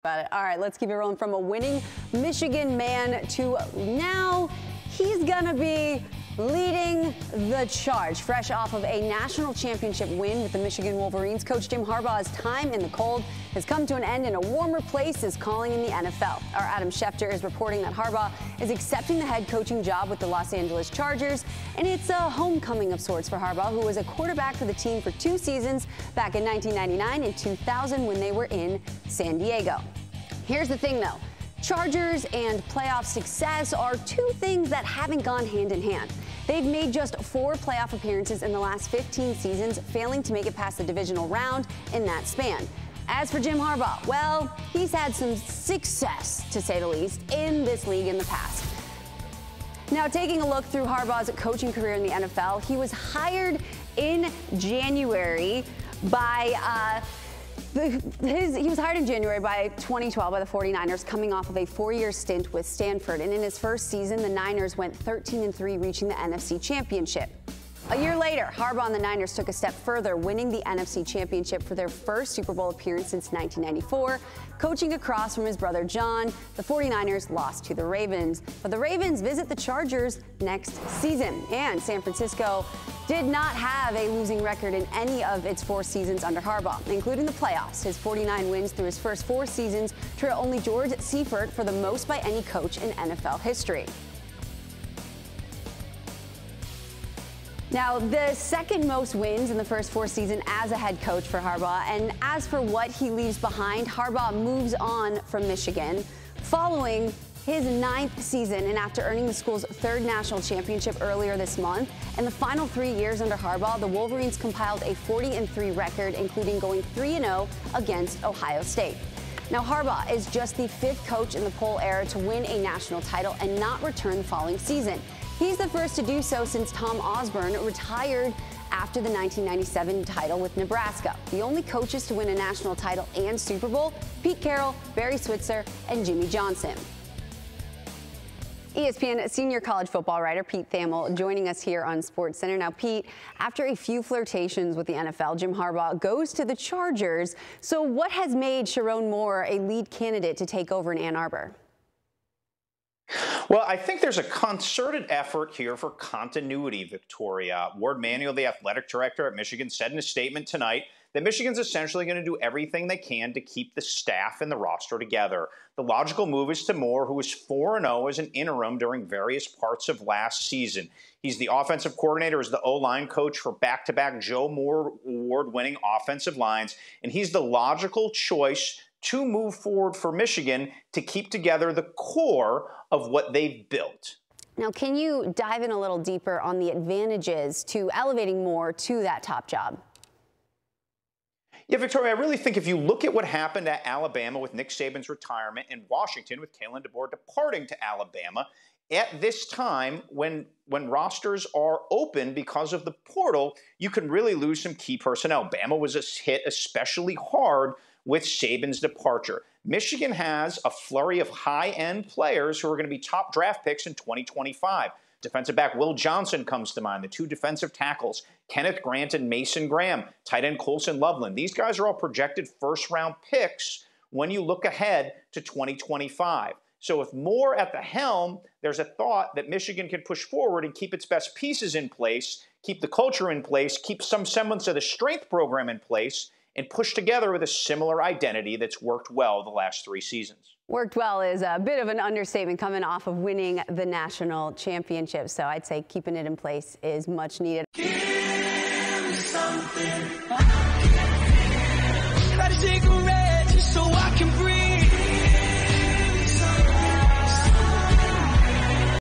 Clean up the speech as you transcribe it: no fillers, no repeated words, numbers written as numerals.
About it. All right, let's keep it rolling from a winning Michigan man to now he's gonna be leading the charge. Fresh off of a national championship win with the Michigan Wolverines, Coach Jim Harbaugh's time in the cold has come to an end, and a warmer place is calling in the NFL. Our Adam Schefter is reporting that Harbaugh is accepting the head coaching job with the Los Angeles Chargers, and it's a homecoming of sorts for Harbaugh, who was a quarterback for the team for 2 seasons back in 1999 and 2000 when they were in San Diego. Here's the thing, though. Chargers and playoff success are 2 things that haven't gone hand in hand. They've made just 4 playoff appearances in the last 15 seasons, failing to make it past the divisional round in that span. As for Jim Harbaugh, well, he's had some success, to say the least, in this league in the past. Now, taking a look through Harbaugh's coaching career in the NFL, he was hired in January by he was hired in January by 2012 by the 49ers, coming off of a 4-year stint with Stanford. And in his first season, the Niners went 13-3, reaching the NFC Championship. A year later, Harbaugh and the Niners took a step further, winning the NFC Championship for their first Super Bowl appearance since 1994. Coaching across from his brother John, the 49ers lost to the Ravens. But the Ravens visit the Chargers next season. And San Francisco did not have a losing record in any of its 4 seasons under Harbaugh, including the playoffs. His 49 wins through his first 4 seasons trail only George Seifert for the most by any coach in NFL history. Now, the second most wins in the first 4 seasons as a head coach for Harbaugh. And as for what he leaves behind, Harbaugh moves on from Michigan following his 9th season and after earning the school's 3rd national championship earlier this month. In the final 3 years under Harbaugh, the Wolverines compiled a 40-3 record, including going 3-0 against Ohio State. Now, Harbaugh is just the 5th coach in the poll era to win a national title and not return the following season. He's the first to do so since Tom Osborne retired after the 1997 title with Nebraska. The only coaches to win a national title and Super Bowl: Pete Carroll, Barry Switzer, and Jimmy Johnson. ESPN senior college football writer Pete Thamel joining us here on SportsCenter. Now, Pete, after a few flirtations with the NFL, Jim Harbaugh goes to the Chargers. So what has made Sherrone Moore a lead candidate to take over in Ann Arbor? Well, I think there's a concerted effort here for continuity, Victoria. Ward Manuel, the athletic director at Michigan, said in a statement tonight that Michigan's essentially going to do everything they can to keep the staff and the roster together. The logical move is to Moore, who was 4-0 as an interim during various parts of last season. He's the offensive coordinator, as the O-line coach for back-to-back Joe Moore award-winning offensive lines, and he's the logical choice to move forward for Michigan to keep together the core of what they've built. Now, can you dive in a little deeper on the advantages to elevating Moore to that top job? Yeah, Victoria, I really think if you look at what happened at Alabama with Nick Saban's retirement and Washington with Kalen DeBoer departing to Alabama, at this time when rosters are open because of the portal, you can really lose some key personnel. Bama was hit especially hard with Saban's departure. Michigan has a flurry of high-end players who are going to be top draft picks in 2025. Defensive back Will Johnson comes to mind, the 2 defensive tackles, Kenneth Grant and Mason Graham, tight end Colson Loveland. These guys are all projected first-round picks when you look ahead to 2025. So if Moore at the helm, there's a thought that Michigan can push forward and keep its best pieces in place, keep the culture in place, keep some semblance of the strength program in place, and push together with a similar identity that's worked well the last 3 seasons. Worked well is a bit of an understatement coming off of winning the national championship. So I'd say keeping it in place is much needed.